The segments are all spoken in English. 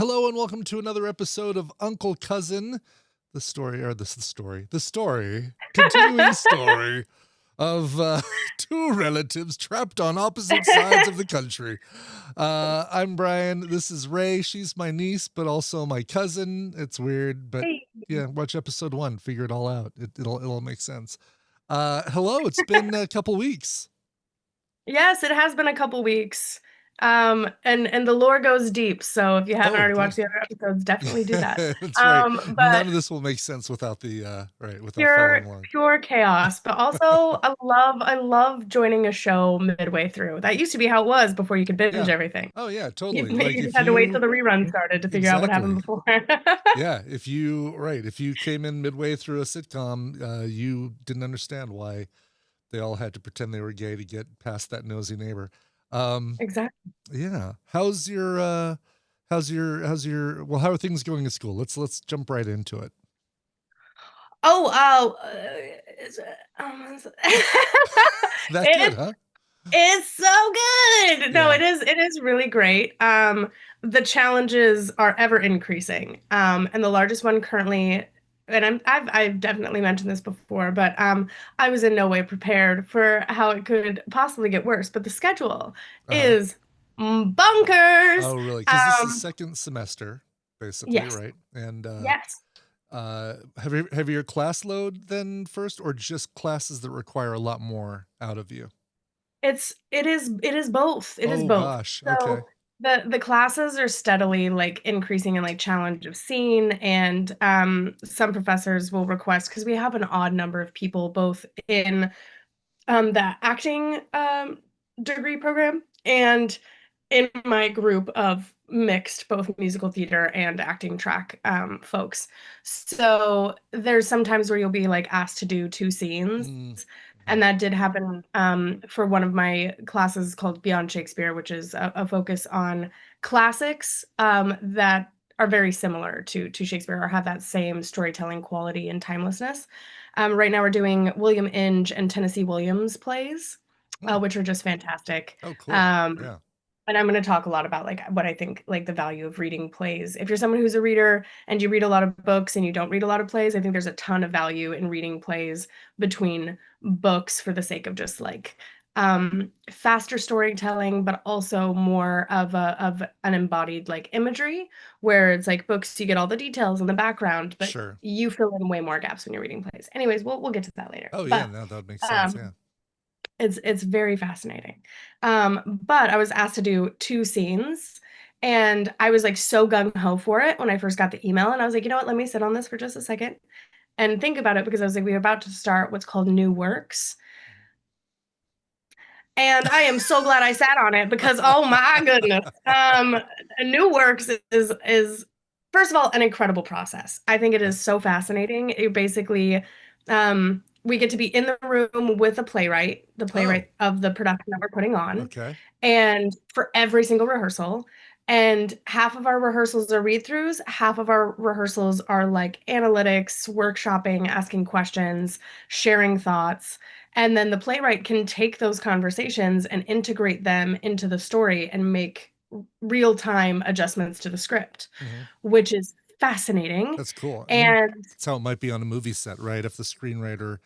Hello and welcome to another episode of Uncle Cousin, the continuing story of two relatives trapped on opposite sides of the country. I'm Brian. This is Rae. She's my niece, but also my cousin. It's weird, but Hey. yeah, watch episode 1. Figure it all out. It'll make sense. Hello. It's been a couple weeks. Yes, it has been a couple weeks. And the lore goes deep, so if you haven't Oh, already good. watched the other episodes, definitely do that. That's right. But None of this will make sense without without pure following along. pure chaos. But also I love joining a show midway through. That used to be how it was before you could binge Yeah. everything. Oh yeah, You, totally. Like you just if had to wait till you the rerun started to figure out what happened exactly. before. Yeah, if you came in midway through a sitcom, you didn't understand why they all had to pretend they were gay to get past that nosy neighbor. Um, Exactly. yeah. How's your well, how are things going at school? Let's jump right into it. Is it, That good, it's huh? It's so good. No, Yeah. it is really great. The challenges are ever increasing. And the largest one currently, and I've definitely mentioned this before, but I was in no way prepared for how it could possibly get worse. But the schedule Uh-huh. is bonkers. Oh, really? Because this is Um, second semester, basically, yes, right? And yes. have your class load then first, or just classes that require a lot more out of you? It is both. It is Oh both. gosh. Okay. So the classes are steadily like increasing in like challenge of scene, and some professors will request, because we have an odd number of people both in the acting degree program and in my group of mixed both musical theater and acting track folks. So there's sometimes where you'll be like asked to do two scenes. Mm. And that did happen for one of my classes called Beyond Shakespeare, which is a focus on classics that are very similar to Shakespeare or have that same storytelling quality and timelessness. Right now, we're doing William Inge and Tennessee Williams plays, Mm. which are just fantastic. Oh, cool. Um, Yeah. and I'm going to talk a lot about like what I think like the value of reading plays. If you're someone who's a reader and you read a lot of books and you don't read a lot of plays, I think there's a ton of value in reading plays between books for the sake of just like faster storytelling, but also more of an embodied like imagery, where it's like books you get all the details in the background, but Sure. you fill in way more gaps when you're reading plays. Anyways, we'll get to that later. Oh yeah, But no, that would make sense. um Yeah. it's very fascinating. But I was asked to do two scenes, and I was like so gung ho for it when I first got the email, and I was like, you know what, let me sit on this for just a second and think about it, because I was like, we're about to start what's called new works. And I am so glad I sat on it, because oh my goodness. New works is first of all an incredible process. I think it Okay. is so fascinating. It basically we get to be in the room with the Oh, playwright of the production that we're putting on, okay. and for every single rehearsal. And half of our rehearsals are read throughs, half of our rehearsals are like analytics, workshopping, asking questions, sharing thoughts. And then the playwright can take those conversations and integrate them into the story and make real time adjustments to the script, Hmm. which is fascinating. That's cool. I mean, And that's how it might be on a movie set, right? If the screenwriter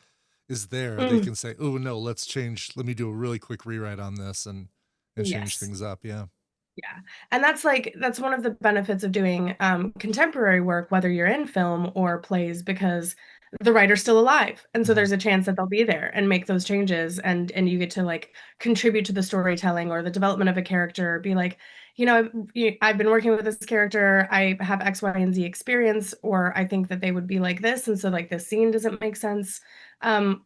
is there, they mm, can say, "Oh no, let's change. Let me do a really quick rewrite on this and change yes. things up." Yeah. Yeah. And that's one of the benefits of doing contemporary work, whether you're in film or plays, because the writer's still alive. And so Hmm. there's a chance that they'll be there and make those changes, and you get to like contribute to the storytelling or the development of a character, be like, I've been working with this character, I have X, Y, and Z experience, or I think that they would be like this, and so like this scene doesn't make sense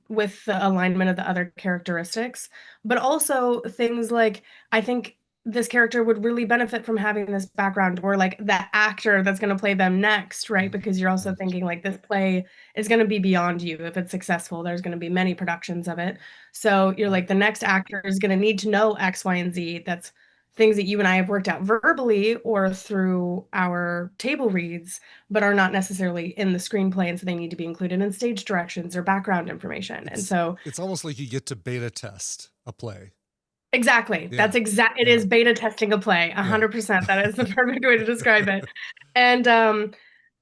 with the alignment of the other characteristics. But also things like, I think this character would really benefit from having this background, or like the actor that's going to play them next, right? Because you're also thinking like this play is going to be beyond you. If it's successful, there's going to be many productions of it. So you're Right. like, the next actor is going to need to know X, Y, and Z. That's things that you and I have worked out verbally or through our table reads, but are not necessarily in the screenplay. And so they need to be included in stage directions or background information. And It's so it's almost like you get to beta test a play. Exactly. Yeah. That's exact. It Yeah. is beta testing a play. Yeah. 100%. That is the perfect way to describe it. And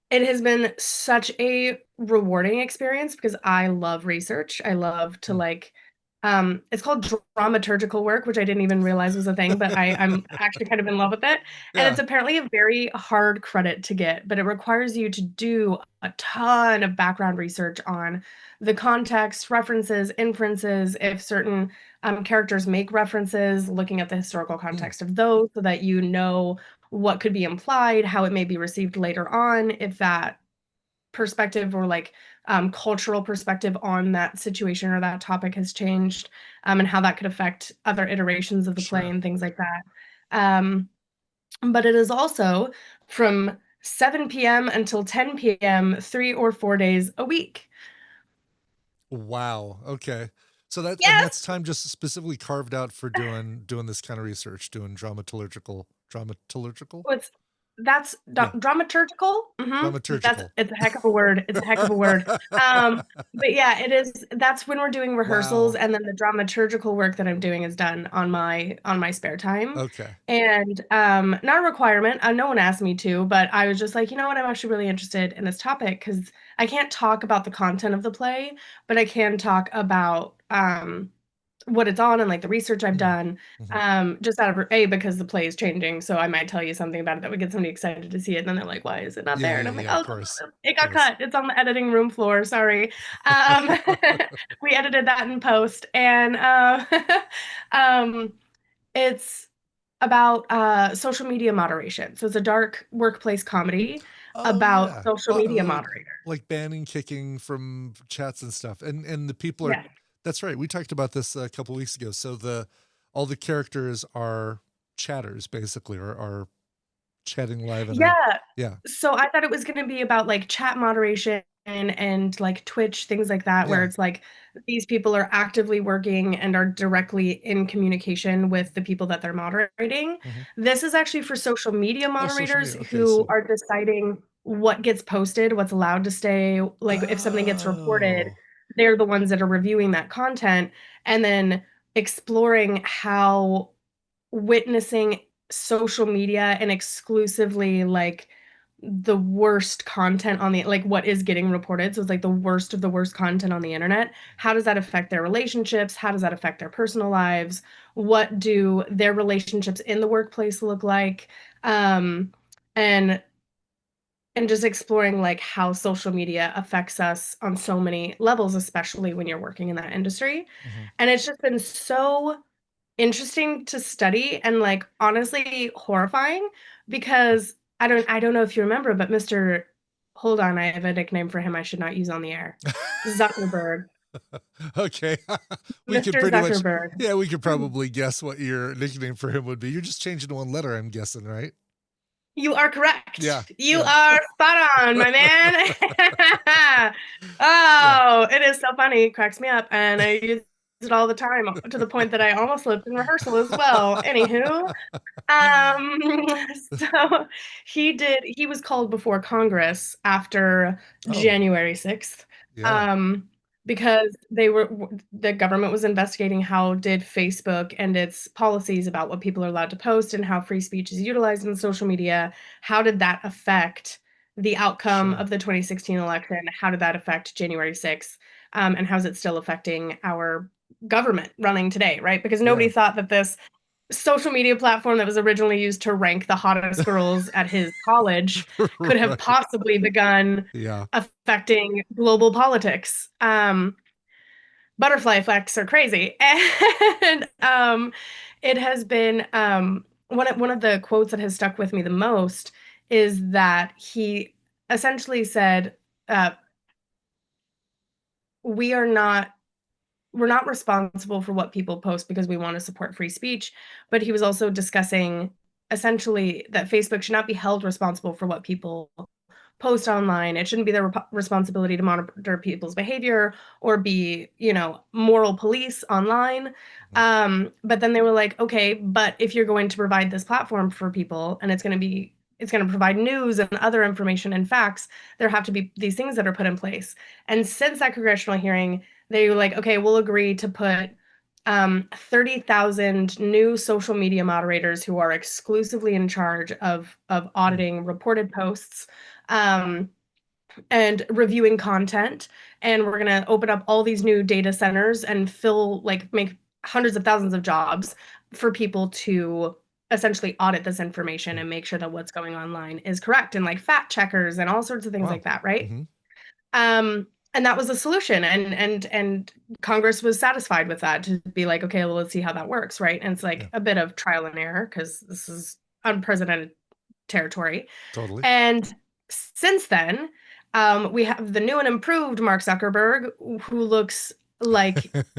it has been such a rewarding experience because I love research. I love to Mm. like it's called dramaturgical work, which I didn't even realize was a thing, but I'm actually kind of in love with it. And Yeah. it's apparently a very hard credit to get, but it requires you to do a ton of background research on the context, references, inferences, if certain characters make references, looking at the historical Mm. context of those so that you know what could be implied, how it may be received later on, if that perspective or like cultural perspective on that situation or that topic has changed, and how that could affect other iterations of the play Sure. and things like that. Um, but it is also from 7 p.m. until 10 p.m., 3 or 4 days a week. Wow. Okay. So that and Yes. that's time just specifically carved out for doing this kind of research, doing dramaturgical. It's that's Yeah. dramaturgical. That's Dramaturgical. it's a heck of a word. It's a heck of a word. Um, but yeah, it is. That's when we're doing rehearsals, Wow. and then the dramaturgical work that I'm doing is done on my spare time, Okay. and not a requirement. No one asked me to, but I was just like, you know what, I'm actually really interested in this topic because I can't talk about the content of the play, but I can talk about what it's on and like the research I've Mm. done, Hmm. just out of because the play is changing. So I might tell you something about it that would get somebody excited to see it. And then they're like, why is it not Yeah, there? And yeah, I'm like, yeah, of oh, course. it Of got course. cut. It's on the editing room floor. Sorry. Um, we edited that in post. And um, it's about social media moderation. So it's a dark workplace comedy Oh about yeah. social media moderators. Like banning kicking from chats and stuff. And the people are Yes. that's right. We talked about this a couple weeks ago. So the all the characters are chatters basically or are chatting live in a Yeah. yeah. So I thought it was gonna be about, like, chat moderation and, like, Twitch, things like that, where Yeah. it's like these people are actively working and are directly in communication with the people that they're moderating. Hmm. This is actually for social media Oh, social moderators media. Okay, who so are deciding what gets posted, what's allowed to stay, like, if something gets reported, oh. they're the ones that are reviewing that content and then exploring how witnessing social media and exclusively like the worst content on the like what is getting reported. So it's like the worst of the worst content on the internet. How does that affect their relationships? How does that affect their personal lives? What do their relationships in the workplace look like? Um, and just exploring like how social media affects us on so many levels, especially when you're working in that industry. Hmm. And it's just been so interesting to study and, like, honestly horrifying because I don't know if you remember, but Mr. hold on, I have a nickname for him I should not use on the air. Zuckerberg. Okay. We could Mr. pretty much Zuckerberg. yeah, we could probably guess what your nickname for him would be. You're just changing one letter, I'm guessing, right? You are Yeah. correct. You Yeah. are spot on, my man. Yeah. Oh, it is so funny. It cracks me up, and I use it all the time to the point that I almost slipped in rehearsal as well. Anywho, Um, so he was called before Congress after Oh, January 6th, yeah. um, because the government was investigating how did Facebook and its policies about what people are allowed to post and how free speech is utilized in social media, how did that affect the outcome Sure. of the 2016 election? How did that affect January 6th? And how's it still affecting our government running today, right? Because Yeah. nobody thought that this social media platform that was originally used to rank the hottest girls at his college could have Right. possibly begun Yeah. affecting global politics. Butterfly effects are crazy. And it has been one of the quotes that has stuck with me the most is that he essentially said, uh, we are not we're not responsible for what people post because we want to support free speech. But he was also discussing essentially that Facebook should not be held responsible for what people post online. It shouldn't be their responsibility to monitor people's behavior or be, moral police online. Mhm. But then they were like, okay, but if you're going to provide this platform for people and it's going to provide news and other information and facts, there have to be these things that are put in place. And since that congressional hearing, they were like, okay, we'll agree to put 30,000 new social media moderators who are exclusively in charge of Hmm. auditing reported posts, um, and reviewing content. And we're going to open up all these new data centers and make hundreds of thousands of jobs for people to essentially audit this information Hmm. and make sure that what's going online is correct, and like fact checkers and all sorts of things Wow. like that, right? Hmm. And that was the solution. And Congress was satisfied with that, to be like, okay, well, let's see how that works, right? And it's Yeah, like a bit of trial and error because this is unprecedented territory. totally. And since then, we have the new and improved Mark Zuckerberg, who looks like a,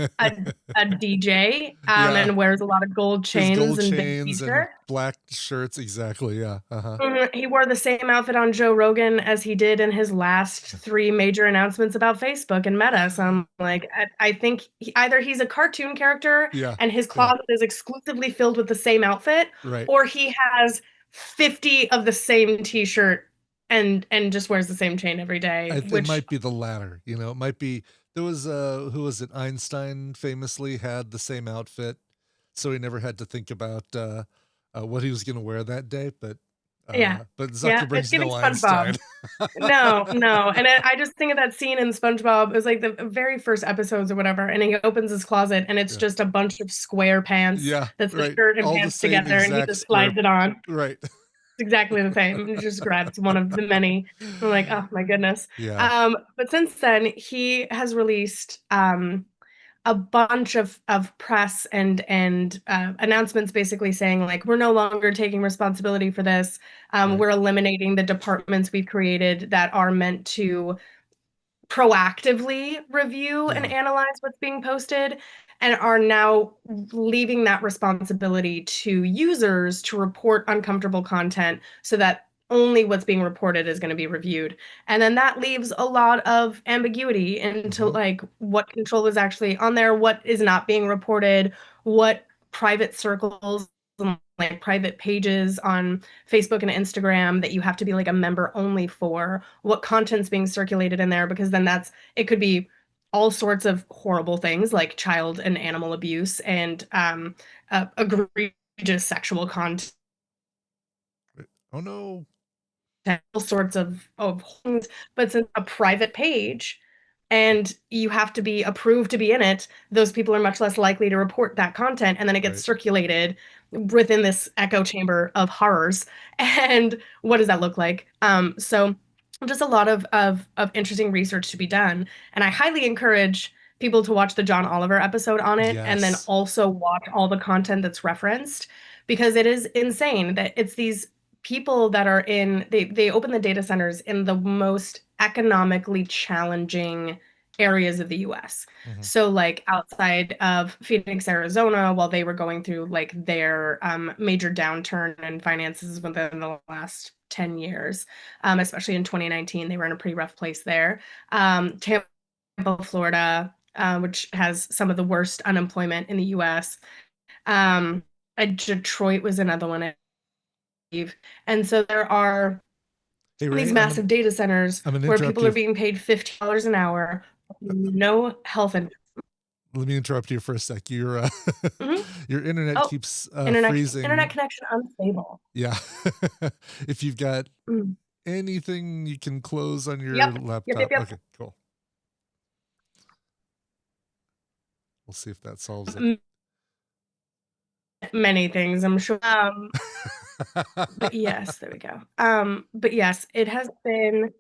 a DJ, Yeah, and wears a lot of gold his chains gold and big chains and t-shirts. black shirts. Exactly. Yeah. Uh-huh. He wore the same outfit on Joe Rogan as he did in his last three major announcements about Facebook and Meta. So I'm like, I think either he's a cartoon character Yeah. and his Yeah. closet is exclusively filled with the same outfit, Right. or he has 50 of the same t-shirt and just wears the same chain every day, It which might be the latter. It might be. There was who was it? Einstein famously had the same outfit, so he never had to think about what he was going to wear that day. yeah. But Yeah, it's Zuckerberg's giving no Einstein. SpongeBob. No, no. And I just think of that scene in SpongeBob. It was like the very first episodes or whatever. And he opens his closet and it's Yeah. just a bunch of square pants Yeah. that's the Right. shirt and All the pants same together. And he exact just slides square. it on. Right. It's exactly the same. He just grabs one of the many. I'm like, oh my goodness. Yeah. But since then, he has released a bunch of press and announcements basically saying like, we're no longer taking responsibility for this. Right. We're eliminating the departments we've created that are meant to proactively review and Yeah. analyze what's being posted, and are now leaving that responsibility to users to report uncomfortable content so that only what's being reported is going to be reviewed. And then that leaves a lot of ambiguity into Hmm. like what control is actually on there, what is not being reported, what private circles and like private pages on Facebook and Instagram that you have to be like a member only for, what content's being circulated in there, because then it could be all sorts of horrible things like child and animal abuse and egregious sexual content, Oh no. all sorts of things. But since a private page and you have to be approved to be in it, those people are much less likely to report that content, and then it gets Right. circulated within this echo chamber of horrors. And what does that look like? So just a lot of interesting research to be done. And I highly encourage people to watch the John Oliver episode on it, and then Yes. also watch all the content that's referenced, because it is insane that it's these people that are they open the data centers in the most economically challenging areas of the US. Hmm. So like outside of Phoenix, Arizona, while they were going through like their major downturn in finances within the last 10 years, especially in 2019, they were in a pretty rough place there. Tampa, Florida, which has some of the worst unemployment in the US. Um, Detroit was another one, I believe. And so there are Hey these Ray, massive data centers I'm gonna where interrupt people are you. being paid $50 an hour, no health and Let me interrupt you for a sec. Mhm. Your internet Oh, keeps internet freezing. connection unstable. Yeah. If you've got Mm. anything you can close on your Yep. Yep, yep, laptop. yep. Okay, cool. We'll see if that solves it. M- Many things, I'm sure. But yes, there we go. But yes, it has been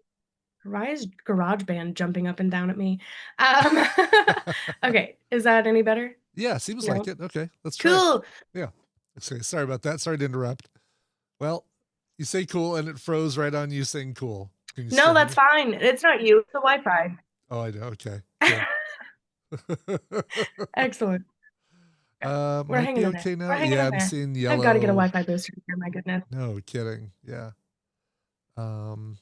Rise Garage Band jumping up and down at me. Um, okay, is that any better? Yeah, seems like No. it. Okay, let's try it. Cool. Yeah. Okay, sorry about that. Sorry to interrupt. Well, you say cool and it froze right on you saying cool. Can you No, still hear that's me? fine. It's not you, it's the Wi-Fi. Oh, I know. Okay, good. Excellent. Yeah. We're Might hanging be in there. okay now. We're hanging Yeah, in I'm there. seeing I've got to get a yellow. Wi-Fi booster here, my goodness. No kidding. Yeah. Um,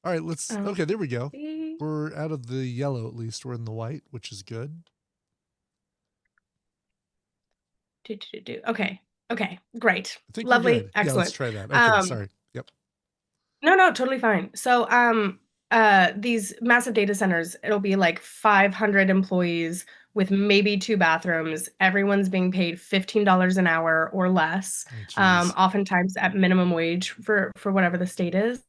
all right, Oh, okay, there we go. see? We're out of the yellow at least. We're in the white, which is good. Okay. Okay. Great. I think we're Lovely. good. Yeah, let's Excellent. try that. Okay, Um, sorry. Yep. no, no, totally fine. So, these massive data centers, it'll be like 500 employees with maybe two bathrooms. Everyone's being paid $15 an hour or less, Oh, jeez. oftentimes at minimum wage for whatever the state is.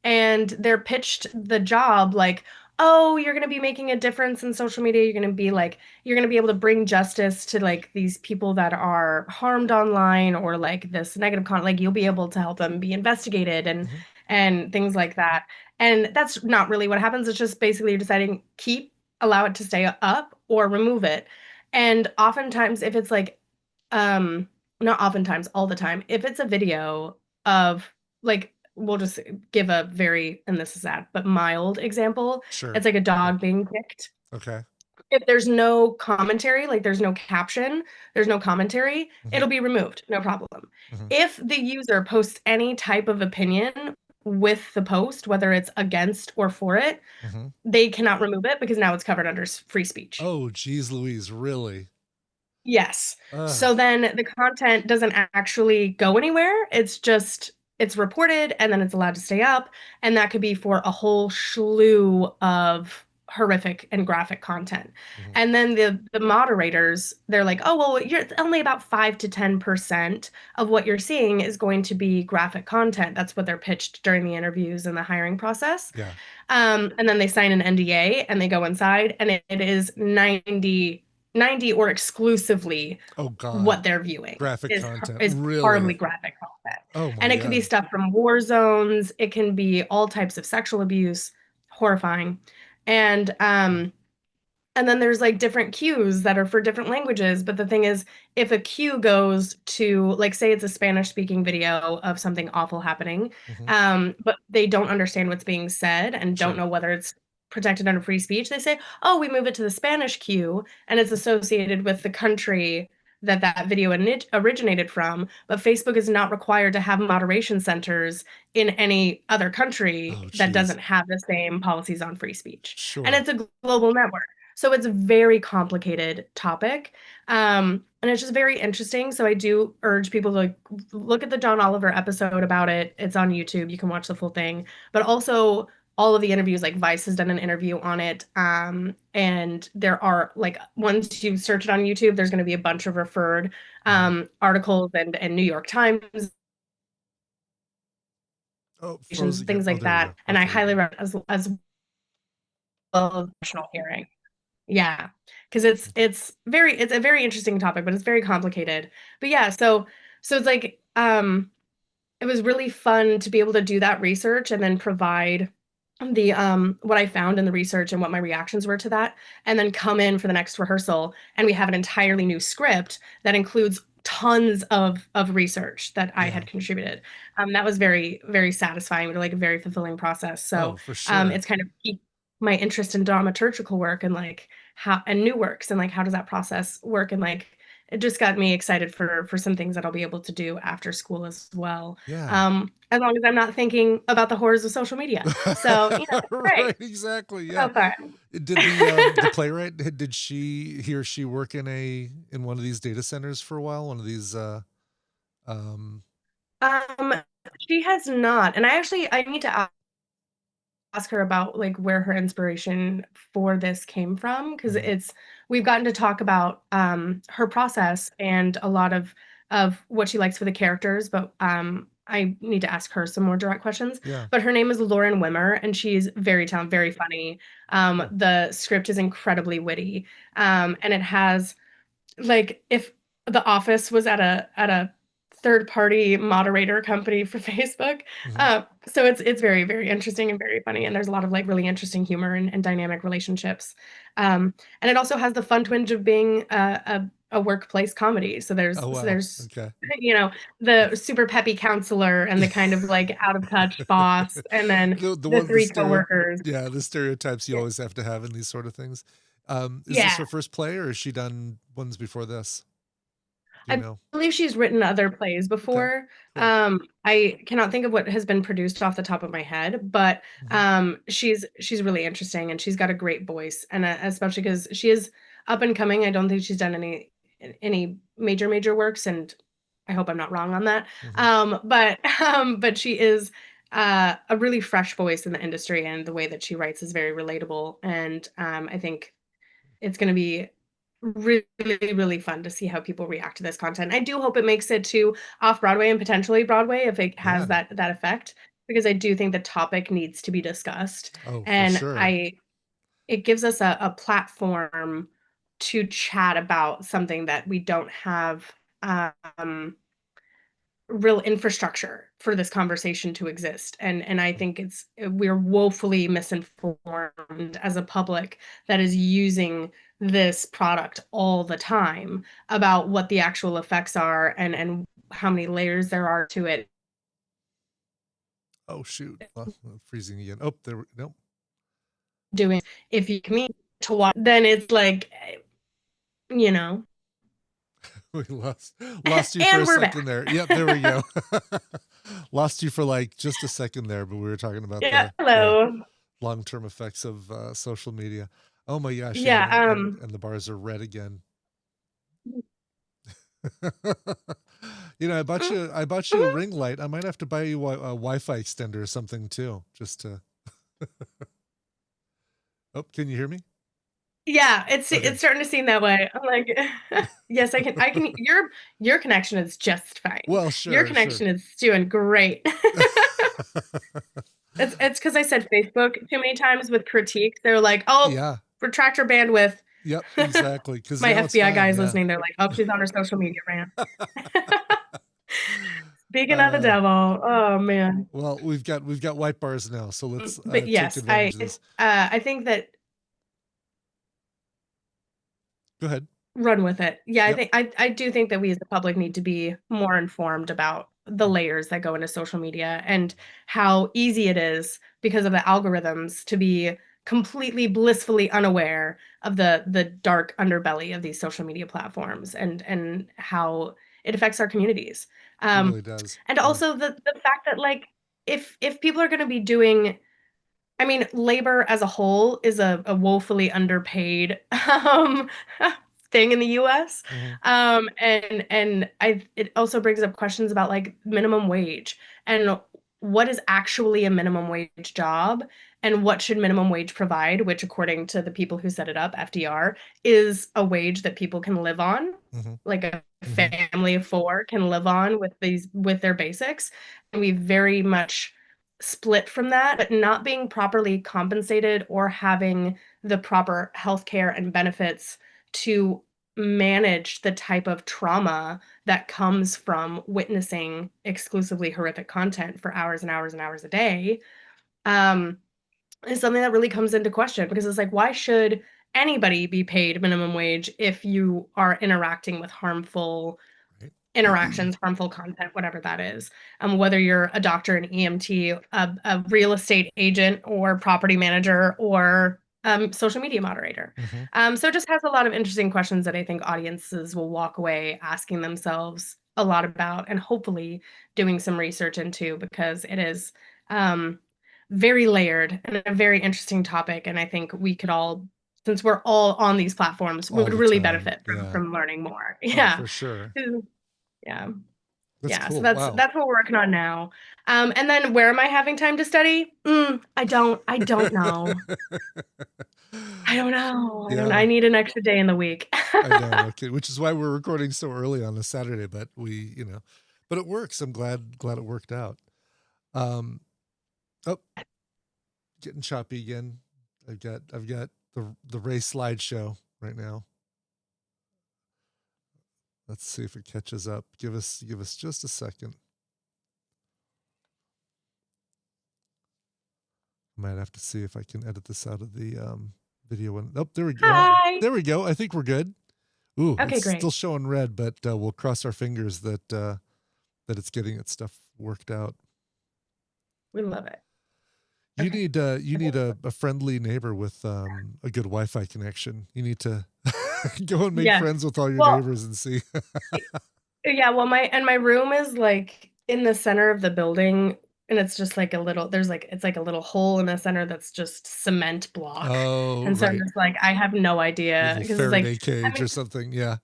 And they're pitched the job like, oh, you're going to be making a difference in social media. You're going to be like, you're going to be able to bring justice to like these people that are harmed online or like this negative content. Like you'll be able to help them be investigated Hmm. and things like that. And that's not really what happens. It's just basically you're deciding allow it to stay up or remove it. And oftentimes, if it's like, um, not oftentimes, all the time, if it's a video of like, we'll just give a very, and this is sad, but mild example. Sure. It's like a Sure. dog being kicked. Okay. If there's no commentary, like there's no caption, there's no commentary, Hmm. it'll be removed, no problem. Hmm. If the user posts any type of opinion with the post, whether it's against or for it, Hmm. they cannot remove it because now it's covered under free speech. Oh, geez, Louise, really? Yes. Ugh. So then the content doesn't actually go anywhere. It's reported and then it's allowed to stay up. And that could be for a whole slew of horrific and graphic content. Hmm. And then the moderators, they're like, oh, well, you're only about 5 to 10% of what you're seeing is going to be graphic content. That's what they're pitched during the interviews and the hiring process. Yeah. And then they sign an NDA and they go inside, and it is 90 or exclusively Oh, God. what they're viewing Graphic is content. is horribly Really? graphic content. Oh, my And it could be God. stuff from war zones, it can be all types of sexual abuse, horrifying. And and then there's like different cues that are for different languages. But the thing is, if a cue goes to, like, say it's a Spanish speaking video of something awful happening, Hmm. but they don't understand what's being said and don't Sure. know whether it's protected under free speech, they say, oh, we move it to the Spanish cue and it's associated with the country that that video originated from. But Facebook is not required to have moderation centers in any other country Oh, that geez. doesn't have the same policies on free speech. And Sure. it's a global network. So it's a very complicated topic. And it's just very interesting. So I do urge people to like, look at the John Oliver episode about it. It's on YouTube. You can watch the full thing. But also all of the interviews, like Vice has done an interview on it. And there are like once you search it on YouTube, there's going to be a bunch of referred Hmm. articles and New York Times, Oh, froze again. things Oh, like there we that. go. And I Okay, you're highly good. recommend as well as national hearing. Yeah, because it's a very interesting topic, but it's very complicated. But yeah, so it's like it was really fun to be able to do that research and then provide the what I found in the research and what my reactions were to that, and then come in for the next rehearsal and we have an entirely new script that includes tons of research that I Yeah. had contributed. That was very, very satisfying, but like a very fulfilling process. Oh, So for sure. it's kind of piqued my interest in dramaturgical work and like how and new works and like how does that process work, and like it just got me excited for some things that I'll be able to do after school as well. Yeah. As long as I'm not thinking about the horrors of social media. So, great. Right, exactly. Yeah. So fun. Did the playwright did he or she work in one of these data centers for a while? One of these um Um, she has not, and I need to ask her about like where her inspiration for this came from, because mhm. it's we've gotten to talk about her process and a lot of what she likes for the characters, but I need to ask her some more direct questions. Yeah. But her name is Lauren Wimmer and she's very talented, very funny. Cool. The script is incredibly witty. And it has like if The Office was at a third party moderator company for Facebook. Hmm. So it's very, very interesting and very funny. And there's a lot of like really interesting humor and dynamic relationships. And it also has the fun twinge of being a workplace comedy. Oh, So wow. there's Okay. you know the super peppy counselor and the kind of like out of touch boss, and then The the one the three stereo coworkers. yeah, the stereotypes you Yeah. always have to have in these sort of things. Is this Yeah. her first play or has she done ones before this? Do you I know? believe she's written other plays Okay. before. Cool. I cannot think of what has been produced off the top of my head, but Hmm. she's really interesting and she's got a great voice, and especially because she is up and coming. I don't think she's done any major works, and I hope I'm not wrong on that. Hmm. But she is a really fresh voice in the industry, and the way that she writes is very relatable. And I think it's going to be really, really fun to see how people react to this content. I do hope it makes it to off Broadway and potentially Broadway if it has Yeah. that effect, because I do think the topic needs to be discussed. Oh, for And sure. I it gives us a platform to chat about something that we don't have um real infrastructure for this conversation to exist. And I think we're woefully misinformed as a public that is using this product all the time about what the actual effects are and how many layers there are to it. Oh shoot. Freezing again. Oh, there. Nope. Doing if you commit to watch, then it's like, you know. We lost you for a And we're second back. there. Yep, there we go. Lost you for like just a second there, but we were talking about Yeah, the hello. long-term effects of social media. Oh my gosh, yeah, Yeah, and the bars are red again. I bought you a ring light. I might have to buy you a Wi-Fi extender or something too, just to. Oh, can you hear me? yeah, Okay. it's starting to seem that way. I'm like, yes, I can your connection is just fine. Well, Your sure, sure. connection is doing great. It's because I said Facebook too many times with critique. They're like, oh, Yeah. retract your bandwidth. Yep. Exactly. Because My now it's FBI fine. guys Yeah. listening, they're like, oh, she's on her social media rant. Speaking of the uh, devil, oh man. well, we've got white bars now, so let's But take yes, advantage of this. I think that Go ahead. run with it. Yeah, I Yep. think I do think that we as the public need to be more informed about the layers that go into social media and how easy it is because of the algorithms to be completely blissfully unaware of the dark underbelly of these social media platforms and how it affects our communities. It Um, really does. and Yeah. also the fact that like if people are going to be doing, I mean, labor as a whole is a woefully underpaid thing in the US. Hmm. And it also brings up questions about like minimum wage and what is actually a minimum wage job and what should minimum wage provide, which according to the people who set it up, FDR, is a wage that people can live on, Hmm. like a Hmm. family of four can live on with their basics. And we very much split from that, but not being properly compensated or having the proper healthcare and benefits to manage the type of trauma that comes from witnessing exclusively horrific content for hours and hours and hours a day, um, is something that really comes into question because it's like, why should anybody be paid minimum wage if you are interacting with harmful Right. interactions, harmful content, whatever that is. Whether you're a doctor, an EMT, a real estate agent, or property manager, or social media moderator. Hmm. So it just has a lot of interesting questions that I think audiences will walk away asking themselves a lot about and hopefully doing some research into because it is um, very layered and a very interesting topic. And I think we could all, since we're all on these platforms, All would the really time. benefit Yeah. from learning more. Oh, Yeah. for sure. Yeah. That's Yeah. So cool. Wow. that's what we're working on now. And then where am I having time to study? I don't know. I don't know. I don't know. Yeah, I need an extra day in the week. I know. Okay, which is why we're recording so early on a Saturday, but but it works. I'm glad it worked out. Um, oh, getting choppy again. I've got the Rae slideshow right now. Let's see if it catches up. Give us just a second. Might have to see if I can edit this out of the video. One. Oh, there we go. Hi. There we go. I think we're good. Ooh, it's Okay, still great. showing red, but we'll cross our fingers that it's getting its stuff worked out. We love it. You Okay. need a friendly neighbor with a good Wi-Fi connection. You need to go and make Yes. friends with all your Well, neighbors and see. yeah, well, my room is like in the center of the building, and it's just like a little, there's like, it's like a little hole in the center that's just cement block. Oh, And so I'm right, just like, I have no your idea little because it's like, Faraday I cage mean, or something. Yeah.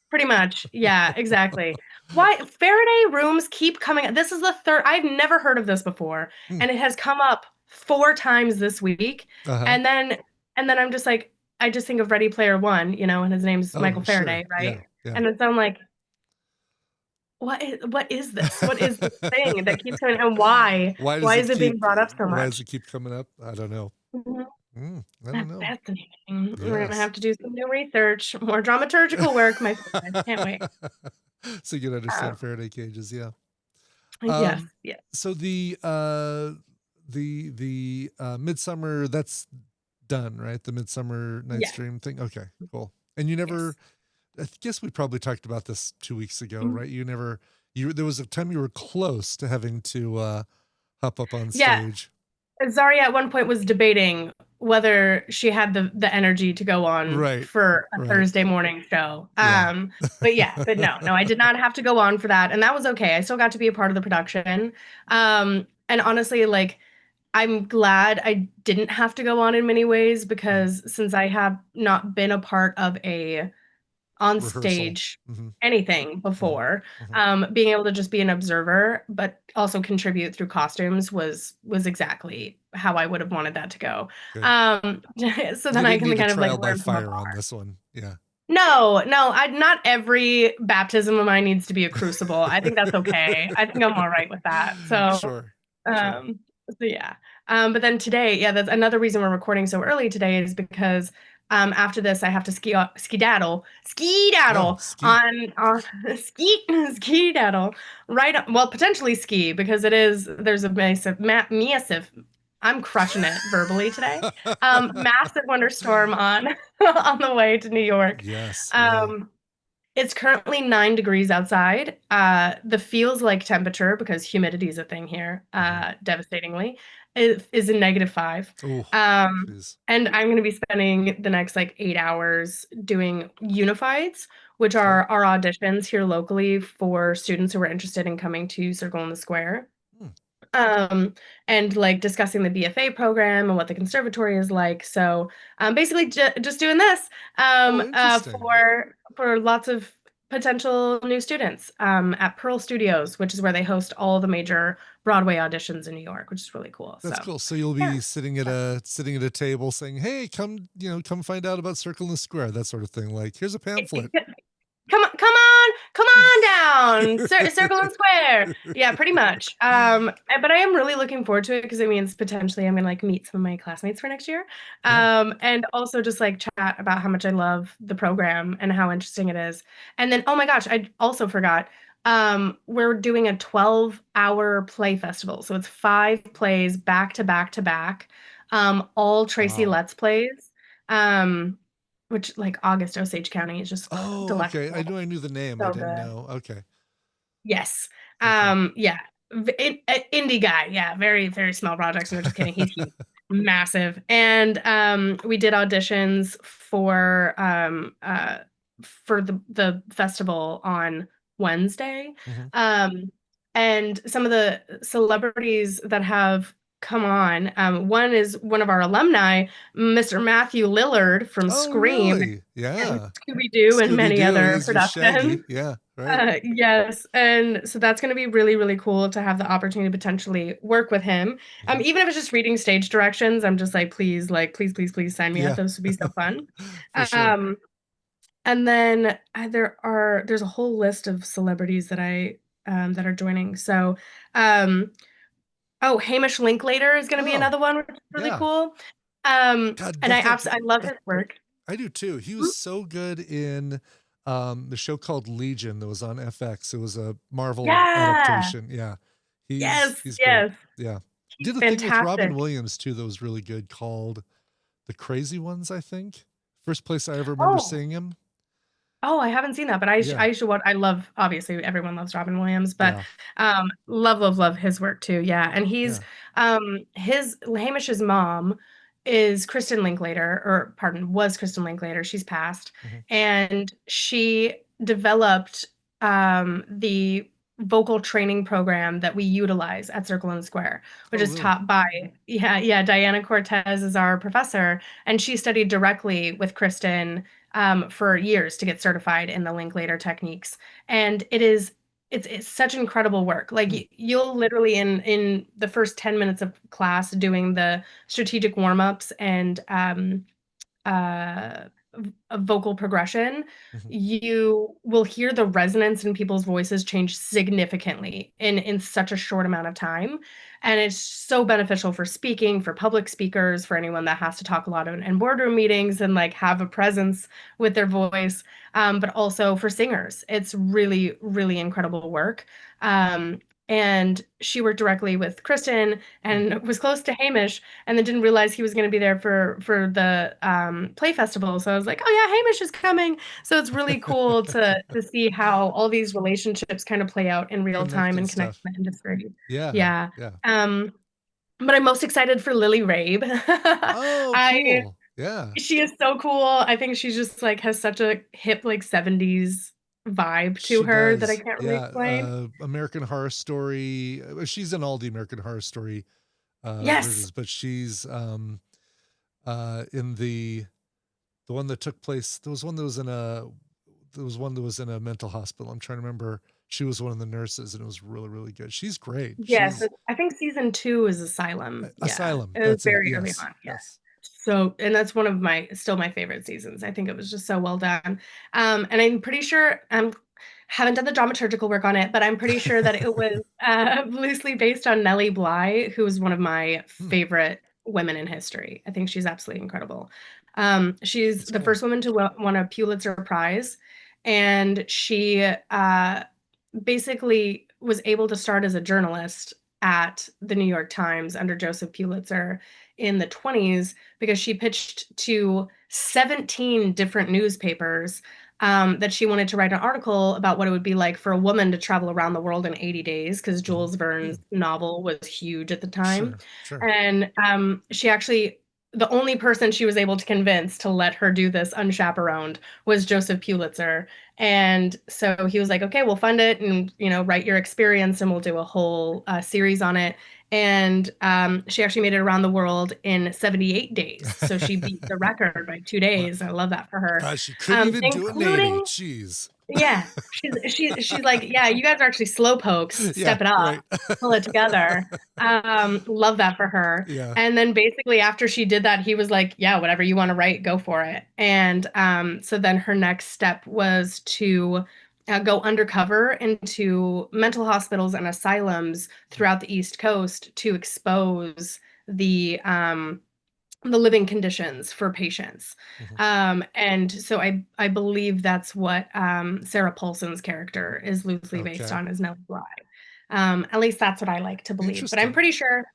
pretty much. Yeah, exactly. Why Faraday rooms keep coming? This is the third, I've never heard of this before, Hmm. and it has come up 4 times this week. Uh huh. And then I'm just like, I just think of Ready Player One, and his name's Oh, Michael sure. Faraday, Yeah. right? Yeah. And it's I'm like, what is this? What is this thing that keeps coming, and why? Why does Why it is it being keep brought up so why does much? it keep coming up? I don't know. Mhm. I don't That's know. fascinating. We're gonna Yes. have to do some new research, more dramaturgical work, my friend. Can't wait. So you can Um, understand Faraday cages, yeah. yes, Um, yes, so the Midsummer, that's done, right? The Midsummer Night's yes, Dream thing. Okay, cool. And you never, yes. I guess we probably talked about this 2 weeks ago, Mhm. right? You there was a time you were close to having to hop up on Yeah, stage. Zarya at one point was debating whether she had the energy to go on Right. for a Right. Thursday morning show. Yeah. But yeah, but no, I did not have to go on for that, and that was okay. I still got to be a part of the production. And honestly, like I'm glad I didn't have to go on in many ways Mhm. because since I have not been a part of a on Rehearsal. stage Hmm. anything Hmm. before, Hmm. being able to just be an observer but also contribute through costumes was exactly how I would have wanted that to go. Good. um so You then I didn't can need a kind of like trial by learn from fire afar. on this one. Yeah. No, I not every baptism of mine needs to be a crucible. I think that's okay. I think I'm all right with that. So Sure. Sure. um, so yeah. But then today, yeah, that's another reason we're recording so early today is because after this I have to Oh, skedaddle ski. on skedaddle well, potentially ski because there's a massive, I'm crushing it verbally today. Massive thunderstorm on on the way to New York. Yes. Yeah. Um, it's currently 9 degrees outside. The feels like temperature, because humidity is a thing here, Hmm. devastatingly, is a -5. Oh, Um, jeez. and I'm going to be spending the next like 8 hours doing unifieds, which Okay. are our auditions here locally for students who are interested in coming to Circle in the Square. Hmm. um, and like discussing the BFA program and what the conservatory is like. So basically, just doing this Oh, interesting. for lots of potential new students at Pearl Studios, which is where they host all the major Broadway auditions in New York, which is really cool. That's So cool. So you'll yeah. be sitting at a table saying, "Hey, come find out about Circle in the Square," that sort of thing. Like, here's a pamphlet. Come on down, circle and square. Yeah, pretty much. But I am really looking forward to it because it means potentially I'm gonna like meet some of my classmates for next year. Yeah. And also just like chat about how much I love the program and how interesting it is. And then, oh my gosh, I also forgot. We're doing a 12-hour play festival. So it's 5 plays back to back to back. All Tracy Wow. Letts plays. Um, which like August Osage County is just Oh, okay. I delectable. knew I knew the name. I So didn't good. know. Okay. Yes. Okay. Yeah. Indie guy. Yeah. Very, very small projects. No, just kidding. He's huge. Massive. And we did auditions for the festival on Wednesday. Hmm. Um and some of the celebrities that have come on, one is one of our alumni, Mr. Matthew Lillard from Oh, Scream really? and Yeah. Scooby-Doo and Scooby many Doo. other He's your productions. Shaggy. Yeah. Right. Yes, and so that's going to be really, really cool to have the opportunity to potentially work with him. Hmm. Even if it's just reading stage directions, I'm just like, please, please, please sign me up. Yeah. Those would be so fun. For sure. Um, and then there's a whole list of celebrities that are joining. So, um, oh, Hamish Linklater is going to be Oh, another one, which is really yeah. cool. God, And I love that his work. I do too. He was so good in the show called Legion that was on FX. It was a Marvel Yeah. adaptation. Yeah. He's Yes. he's great. Yes. Yeah. He's Did a thing with Robin fantastic. Williams too that was really good called The Crazy Ones, I think. First place I ever remember Oh. seeing him. Oh, I haven't seen that, but Yeah. I should watch. I love, obviously everyone loves Robin Williams, but Yeah. love, love, love his work too. Yeah. And Yeah. his Hamish's mom is Kristen Linklater, or pardon, was Kristen Linklater. She's passed. Hmm. And she developed the vocal training program that we utilize at Circle and Square, which Oh, is really? taught by, yeah, Diana Cortez is our professor, and she studied directly with Kristen for years to get certified in the Linklater techniques. And it's such incredible work. Like Hmm. you'll literally in the first 10 minutes of class doing the strategic warm-ups and uh, a vocal progression, Mhm. you will hear the resonance in people's voices change significantly in such a short amount of time. And it's so beneficial for speaking, for public speakers, for anyone that has to talk a lot in boardroom meetings and like have a presence with their voice, but also for singers. It's really, really incredible work. Um, and she worked directly with Kristen Mm. and was close to Hamish, and then didn't realize he was going to be there for the play festival. So I was like, oh yeah, Hamish is coming. So it's really cool to see how all these relationships kind of play out in real time Connected and connect stuff. the industry. Yeah, Yeah. yeah. Um, but I'm most excited for Lily Rabe. Oh, I cool. Yeah. She is so cool. I think she's just like has such a hip like 70s vibe to She her that I does. can't really Yeah. explain. American Horror Story. She's in all the American Horror Story Yes. versions, but she's in the one that took place. There was one that was in a mental hospital. I'm trying to remember. She was one of the nurses, and it was really, really good. She's great. Yes, She's I think season 2 is Asylum. Yeah, Asylum. it was That's it. very early Yes, on. Yeah. yes. So, and that's one of my still my favorite seasons. I think it was just so well done. And I'm pretty sure haven't done the dramaturgical work on it, but I'm pretty sure that it was loosely based on Nellie Bly, who is one of my Hmm, favorite women in history. I think she's absolutely incredible. She's that's the cool. first woman to win a Pulitzer Prize, and she basically was able to start as a journalist at the New York Times under Joseph Pulitzer in the 20s because she pitched to 17 different newspapers that she wanted to write an article about what it would be like for a woman to travel around the world in 80 days because Hmm. Jules Verne's novel was huge at the time. Sure, sure. And she actually, the only person she was able to convince to let her do this unchaperoned was Joseph Pulitzer. And so he was like, okay, we'll fund it and, write your experience and we'll do a whole series on it. And she actually made it around the world in 78 days. So she beat the record by two Well, days. I love that for her. she couldn't even do it in 80. Including, Jeez. yeah, she's like, yeah, you guys are actually slow pokes. Yeah, Step it up, right. pull it together. Love that for her. Yeah. And then basically after she did that, he was like, yeah, whatever you want to write, go for it. And so then her next step was to go undercover into mental hospitals and asylums throughout the East Coast to expose the living conditions for patients. Mhm. And so I believe that's what Sarah Paulson's character is loosely based Okay. on, is Nellie Bly. At least that's what I like to believe. But I'm Interesting. pretty sure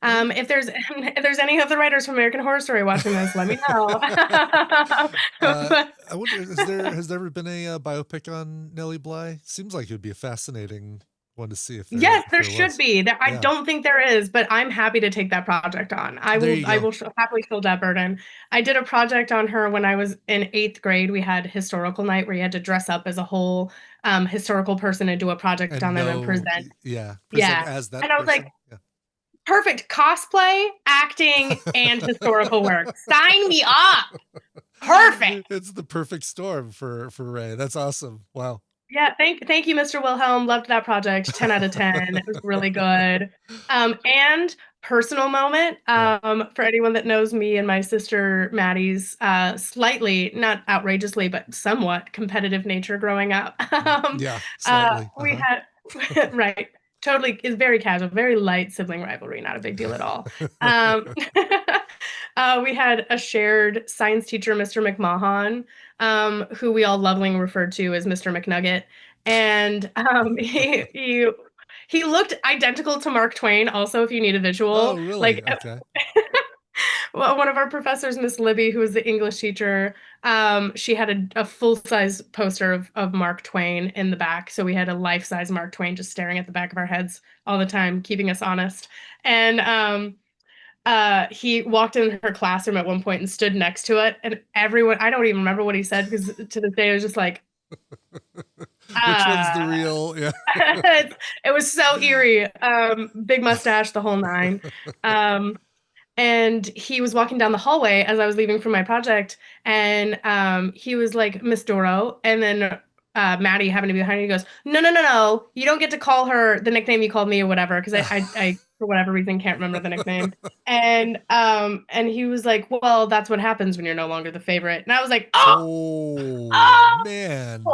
Yeah. if there's if there's any other writers from American Horror Story watching this, let me know. uh, But I wonder, has there ever been a biopic on Nellie Bly? Seems like it would be a fascinating one to see yes, if there there should was. be. I Yeah. don't think there is, but I'm happy to take that project on. I There will you I go. will happily fill that burden. I did a project on her when I was in 8th grade. We had historical night where you had to dress up as a whole historical person and do a project And on them and no, present. yeah, present Yeah. as that And I was like, person. Yeah. perfect cosplay, acting, and historical work. Sign me up. Perfect. It's the perfect storm for Ray. That's awesome. Wow. Yeah, thank you, Mr. Wilhelm. Loved that project. 10 out of 10. It was really good. And personal moment, Yeah. for anyone that knows me and my sister Maddie's slightly, not outrageously, but somewhat competitive nature growing up. Yeah, slightly. We Uh-huh. had right, totally is very casual, very light sibling rivalry, not a big deal at all. Um, we had a shared science teacher, Mr. McMahon, who we all lovingly referred to as Mr. McNugget. And he looked identical to Mark Twain, also, if you need a Oh, visual. really? Like Okay. well, one of our professors, Miss Libby, who was the English teacher, she had a full-size poster of Mark Twain in the back. So we had a life-size Mark Twain just staring at the back of our heads all the time, keeping us honest. And he walked in her classroom at one point and stood next to it, and everyone, I don't even remember what he said because to this day it was just like, Which one's the uh real? Yeah. it was so eerie. Big mustache, the whole nine. Um, and he was walking down the hallway as I was leaving from my project, and he was like, Miss Doro, and then Maddie happened to be behind her. He goes, no, no, no, no, you don't get to call her the nickname you called me or whatever, because I for whatever reason can't remember the nickname. And he was like, well, that's what happens when you're no longer the favorite. And I was like, oh, Oh oh, man.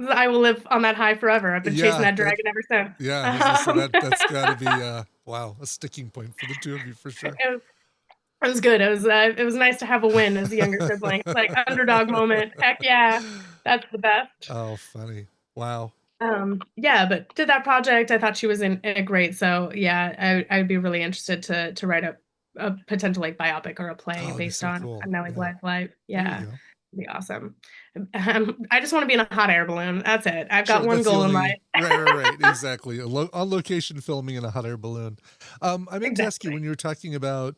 I will live on that high forever. I've been chasing Yeah, that that dragon ever since. yeah, I was gonna say that's gotta be wow, a sticking point for the two of you for sure. It was, it was good. It was nice to have a win as a younger sibling. Like underdog moment. Heck yeah, that's the best. Oh, funny. Wow. Yeah, but did that project. I thought she was in great. So yeah, I would be really interested to write a potential like biopic or a play Oh, it'd be based so on cool. Nellie Yeah. Blythe's life. There you Yeah, go. it'd be awesome. I just want to be in a hot air balloon. That's it. I've got Sure, one that's the goal in only life. right, exactly. On location filming in a hot air balloon. I meant to ask you Exactly. when you were talking about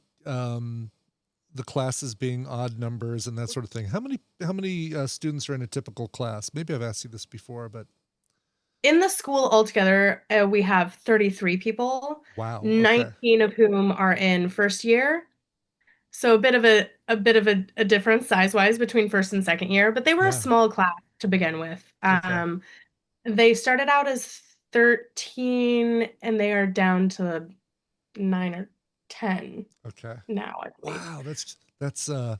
the classes being odd numbers and that sort of thing. How many students are in a typical class? Maybe I've asked you this before, but In the school altogether, we have 33 people, wow. Okay. 19 of whom are in first year. So a bit of a difference size-wise between first and second year, but they were a Yeah. small class to begin with. Okay. They started out as 13 and they are down to 9 or 10 Okay. now, I believe. Wow. That's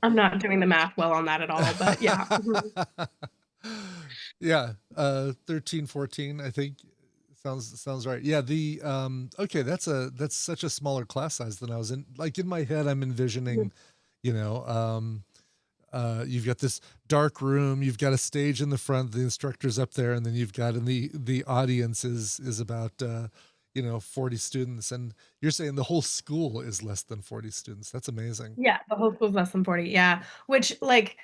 I'm not doing the math well on that at all, but yeah. Mhm. yeah, 13, 14, I think sounds right. Yeah, the okay, that's such a smaller class size than I was in. Like in my head, I'm envisioning, you know, you've got this dark room, you've got a stage in the front, the instructor's up there, and then you've got in the audience is about 40 students, and you're saying the whole school is less than 40 students. That's amazing. Yeah, the whole school's less than 40. Yeah. Which like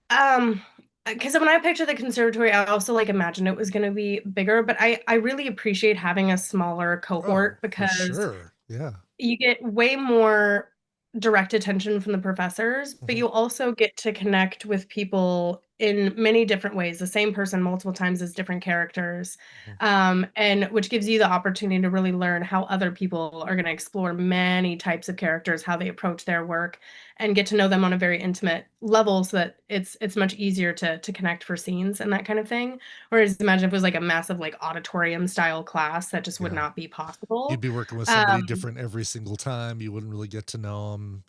Um, because when I picture the conservatory, I also like imagine it was going to be bigger, but I really appreciate having a smaller Oh, cohort for because sure. Yeah. you get way more direct attention from the professors, but Hmm. you also get to connect with people in many different ways, the same person multiple times as different characters, Hmm. and which gives you the opportunity to really learn how other people are going to explore many types of characters, how they approach their work, and get to know them on a very intimate level, so that it's much easier to connect for scenes and that kind of thing. Whereas imagine if it was like a massive like auditorium style class, that just would Yeah. not be You'd possible. be working with somebody Um, different every single time. You wouldn't really get to know them.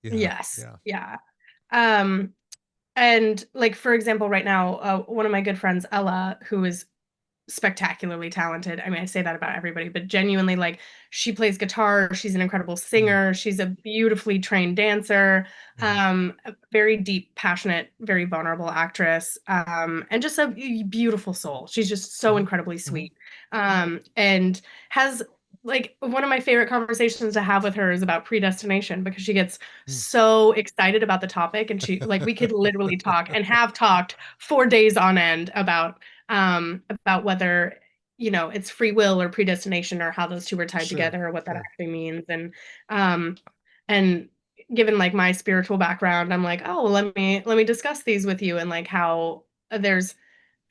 Yeah. Yes, Yeah. yeah. Um, and like for example, right now, one of my good friends, Ella, who is spectacularly talented. I mean, I say that about everybody, but genuinely, like, she plays guitar, she's an incredible Mm, singer, she's a beautifully trained dancer, mhm, a very deep, passionate, very vulnerable actress, and just a beautiful soul. She's just so mhm, incredibly mhm, sweet. And has like one of my favorite conversations to have with her is about predestination because she gets mm. so excited about the topic, and she like we could literally talk and have talked for days on end about whether it's free will or predestination or how those two are tied Sure, together or what that sure. actually means. Um and given like my spiritual background, I'm like, oh, well, let me discuss these with you, and like how there's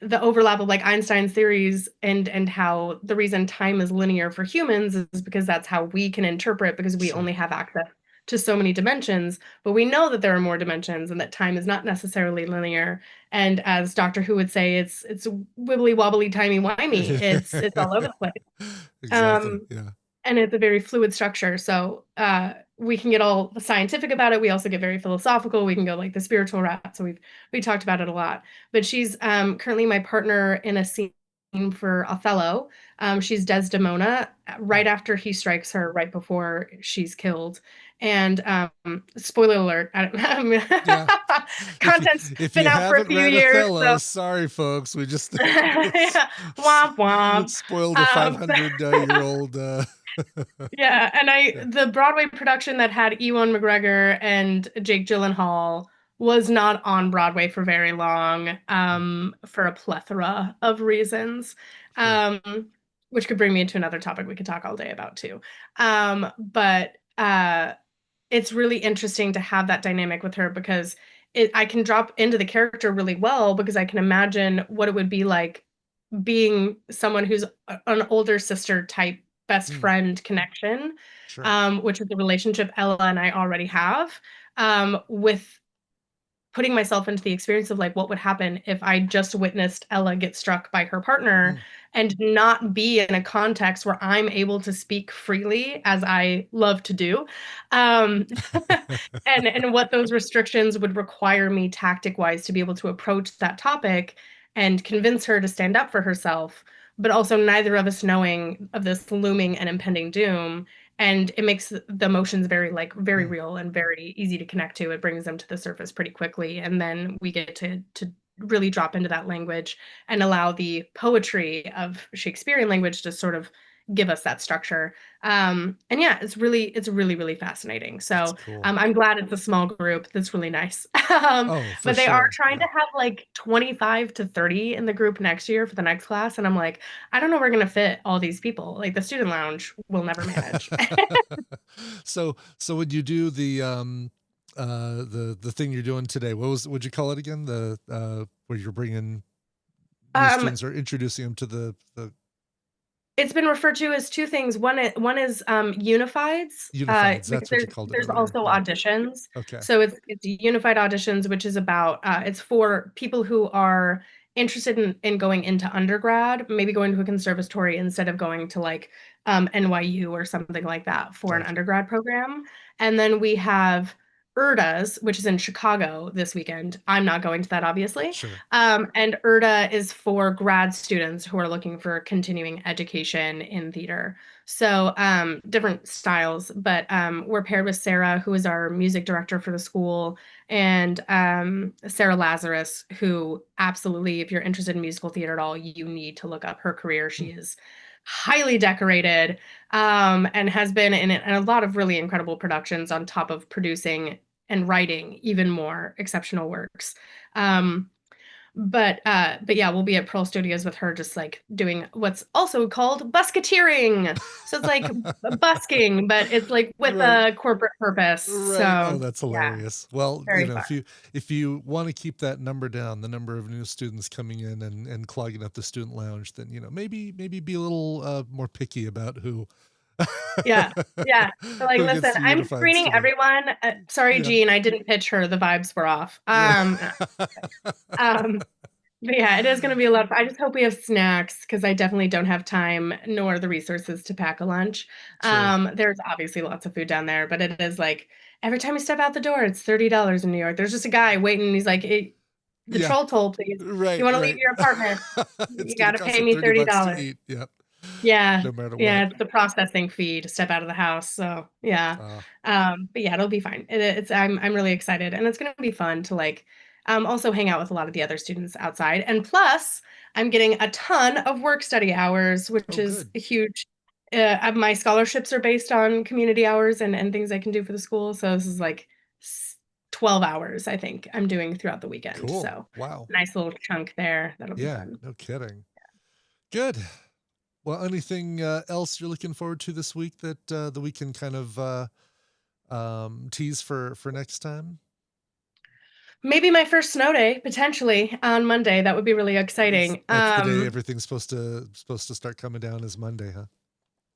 the overlap of like Einstein's theories, and how the reason time is linear for humans is because that's how we can interpret, because we Sure. only have access to so many dimensions, but we know that there are more dimensions and that time is not necessarily linear. And as Doctor Who would say, it's wibbly wobbly timey wimey. It's all over the place. Exactly. Um, Yeah. and it's a very fluid structure. So we can get all scientific about it. We also get very philosophical. We can go like the spiritual route. So we talked about it a lot. But she's currently my partner in a scene for Othello. She's Desdemona Mm. right after he strikes her, right before she's killed. And spoiler alert, Yeah. If you content's if been you out for a haven't few read years, Othello, so sorry folks, we just yeah, womp womp. spoiled a Um, 500 year old Yeah, and yeah. the Broadway production that had Ewan McGregor and Jake Gyllenhaal was not on Broadway for very long, Mm, for a plethora of reasons, sure. um, which could bring me into another topic we could talk all day about too. But it's really interesting to have that dynamic with her because I can drop into the character really well because I can imagine what it would be like being someone who's an older sister type best Mm, friend connection, sure. which is the relationship Ella and I already have, with putting myself into the experience of like what would happen if I just witnessed Ella get struck by her partner Mm. and not be in a context where I'm able to speak freely as I love to do. Um, and what those restrictions would require me tactic wise to be able to approach that topic and convince her to stand up for herself, but also neither of us knowing of this looming and impending doom. And it makes the emotions very like very Mm. real and very easy to connect to. It brings them to the surface pretty quickly, and then we get to really drop into that language and allow the poetry of Shakespearean language to sort of give us that structure. And yeah, it's really really fascinating. That's So cool. I'm glad it's a small group. That's really nice. Oh, for But they are sure. trying Yeah. to have like 25 to 30 in the group next year for the next class, and I'm like, I don't know we're gonna fit all these people. Like the student lounge will never manage. So when you do the thing you're doing today, what'd you call it again? The where you're bringing new Um, students or introducing them to the It's been referred to as 2 things. One is, unifieds, unifieds. because That's what you there's called it there's earlier. also Yeah. auditions. Okay. So it's unified auditions, which is about, it's for people who are interested in going into undergrad, maybe going to a conservatory instead of going to, like, NYU or something like that for an Okay. undergrad program. And then we have IRDAs, which is in Chicago this weekend. I'm not going to that, obviously. Sure. And IRDA is for grad students who are looking for continuing education in theater. So different styles, but we're paired with Sarah, who is our music director for the school, and Sarah Lazarus, who absolutely, if you're interested in musical theater at all, you need to look up her career. Hmm. She is highly decorated and has been in a lot of really incredible productions on top of producing and writing even more exceptional works. Um, but yeah, we'll be at Pearl Studios with her just like doing what's also called busketeering. So it's like busking, but it's like with Right. a corporate purpose. Right. Oh, So that's yeah, hilarious. Well, very fun. if you want to keep that number down, the number of new students coming in and clogging up the student lounge, then maybe be a little more picky about who Yeah. Yeah. So like, who gets listen, the I'm unified screening today. everyone. Sorry, Yeah. Jean, I didn't pitch her. The vibes were off. Right. Um, But yeah, it is gonna be a lot of I just hope we have snacks because I definitely don't have time nor the resources to pack a lunch. Sure. There's obviously lots of food down there, but it is like every time you step out the door, it's $30 in New York. There's just a guy waiting, and he's like, the Yeah. troll toll, please. You Right, wanna leave right. your apartment? It's You gonna gotta cost pay you me $30 to $30. eat. Yep. Yeah. No matter what. Yeah, it's the processing fee to step out of the house, so, yeah. Uh, But yeah, it'll be fine. It's I'm really excited, and it's gonna be fun to, like, also hang out with a lot of the other students outside, and plus, I'm getting a ton of work study hours, which oh, is good. a huge my scholarships are based on community hours and things I can do for the school, so this is, like, s 12 hours, I think, I'm doing throughout the weekend, Cool. so Wow. nice little chunk there. That'll be Yeah, fun. no kidding. Good. Well, anything else you're looking forward to this week that we can kind of tease for next time? Maybe my first snow day, potentially, on Monday, that would be really exciting. That's the day everything's supposed to start coming down is Monday, huh?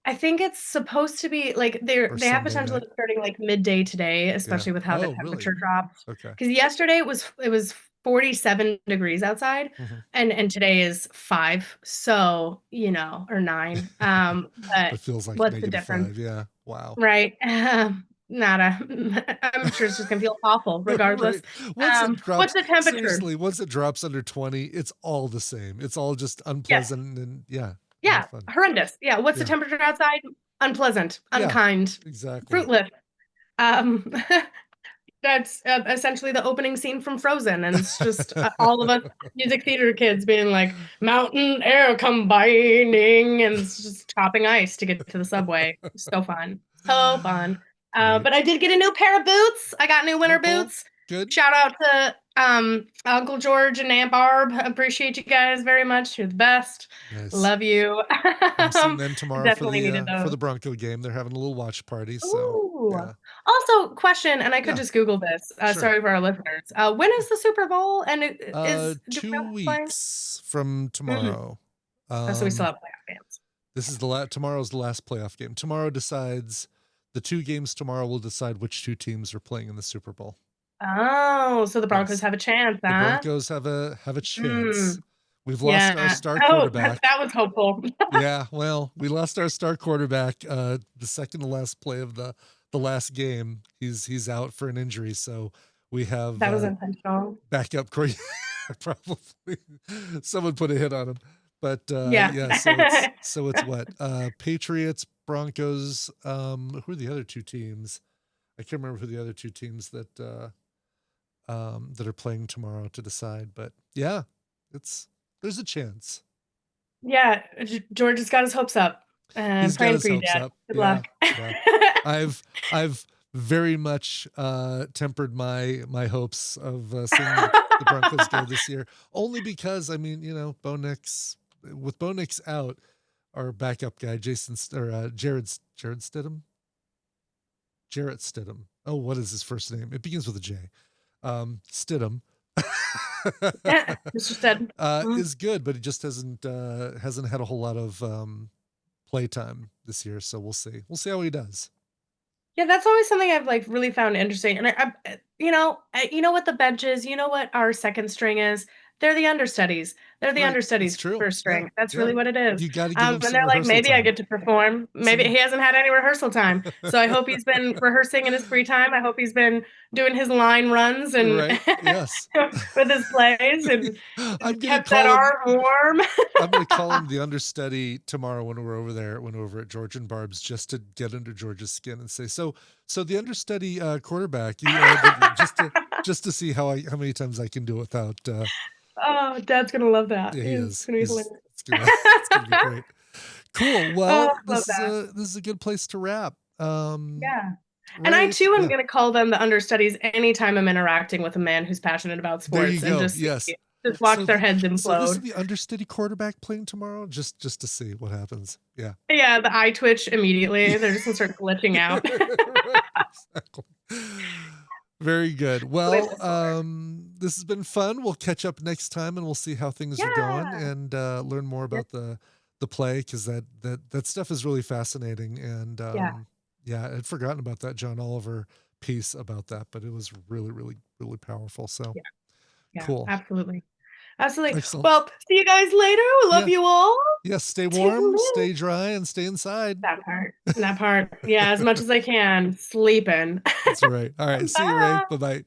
I think it's supposed to be like Or they have Sunday potential night? of starting like midday today, Yeah. especially with how the Oh, really? temperature dropped. Okay. Because yesterday it was 47 degrees outside, Hmm. and today is 5, so, or 9. But But feels like what's the negative difference? 5. Yeah. Wow. Right. Nada. I'm sure it's just gonna feel awful regardless. Right. Once it What's drops, the temperature? seriously, once it drops under 20, it's all the same. It's all just Yes. unpleasant and yeah, no Yeah, fun. horrendous. Yeah, what's the Yeah. temperature outside? Unpleasant, Yeah. unkind, Exactly. fruitless. Um, that's, essentially the opening scene from Frozen, and it's just, all of us music theater kids being like, "Mountain air combining," and it's just chopping ice to get to the subway. So fun. So fun. Right. But I did get a new pair of boots. I got new Oh, winter cool. boots. Good. Shout out to, Uncle George and Aunt Barb. Appreciate you guys very much. You're the best. Nice. Love you. I'm seeing them tomorrow Definitely needed for those. the Bronco game. They're having a little watch party, so Ooh. yeah. Also, question, and I could Yeah, just Google this. sure. Sorry for our listeners. When is the Super Bowl? And do we know 2 who's playing? weeks from Mm. tomorrow. Oh, so we still Um have playoff games. this is tomorrow's the last playoff game. Tomorrow decides the two games tomorrow will decide which two teams are playing in the Super Bowl. Oh, so the Broncos Yes. have a chance, The huh? Broncos have a chance. Mm, We've lost our yeah. star Oh, quarterback. that was hopeful. Yeah, well, we lost our star quarterback the second to last play of the last game. He's out for an injury, so we have That was intentional. backup core. Probably someone put a hit on him. But Yeah. yeah, so it's what? Patriots, Broncos, who are the other two teams? I can't remember who the other two teams that are playing tomorrow to decide, but yeah, it's there's a chance. Yeah, George has got his hopes up. He's got Praying his for you, hopes Dad. up. Good Yeah, luck. yeah. I've very much tempered my hopes of seeing the Broncos go this year, only because I mean, Bo Nix, with Bo Nix out, our backup guy Jared Stidham, Jarrett Stidham. Oh, what is his first name? It begins with a J. Stidham. Mr. Stead. Is good, but he just hasn't had a whole lot of playtime this year, so we'll see. We'll see how he does. Yeah, that's always something I've like really found interesting. And you know what the bench is. You know what our second string is. They're the understudies. They're the Right. It's understudies true. first Yeah. string. That's Yeah. really what it is. You got to give him And some they're like, rehearsal maybe I time. get to perform. Maybe he hasn't had any rehearsal time, so I hope he's been rehearsing in his free time. I hope he's been doing his line runs and Right. Yes. with his plays I'm and gonna kept that call him. arm warm. I'm gonna call him the understudy tomorrow when we're over there, when we're over at George and Barb's, just to get under George's skin and say, so the understudy quarterback, just to see how many times I can do it without. Oh, Dad's gonna love that. Yeah, he It's is. gonna be He's hilarious. it's gonna be great. Cool. Oh, Well, I love that. this is a good place to wrap. Yeah. And I Right. too am Yeah. going to call them the understudies anytime I'm interacting with a man who's passionate about There you sports and go. just Yes. watch their heads So this is implode. the understudy quarterback playing tomorrow, just to see what happens. Yeah. Yeah, the eye twitch immediately. They're just gonna start glitching out. Right, exactly. Very good. The way Well, this works. this has been fun. We'll catch up next time and we'll see how things are going Yeah. and learn more Yeah. about the play, because that stuff is really fascinating. And Yeah. yeah, I'd forgotten about that John Oliver piece about that, but it was really, really, really powerful. So Yeah. Yeah. cool. Absolutely. Absolutely. Excellent. Well, see you guys later. We love Yeah. you all. Yes. Stay warm, Toodaloo. stay dry, and stay inside. That part. That part. Yeah, as much as I can. Sleeping. That's right. All right. See you, Ray. Bye. Bye bye.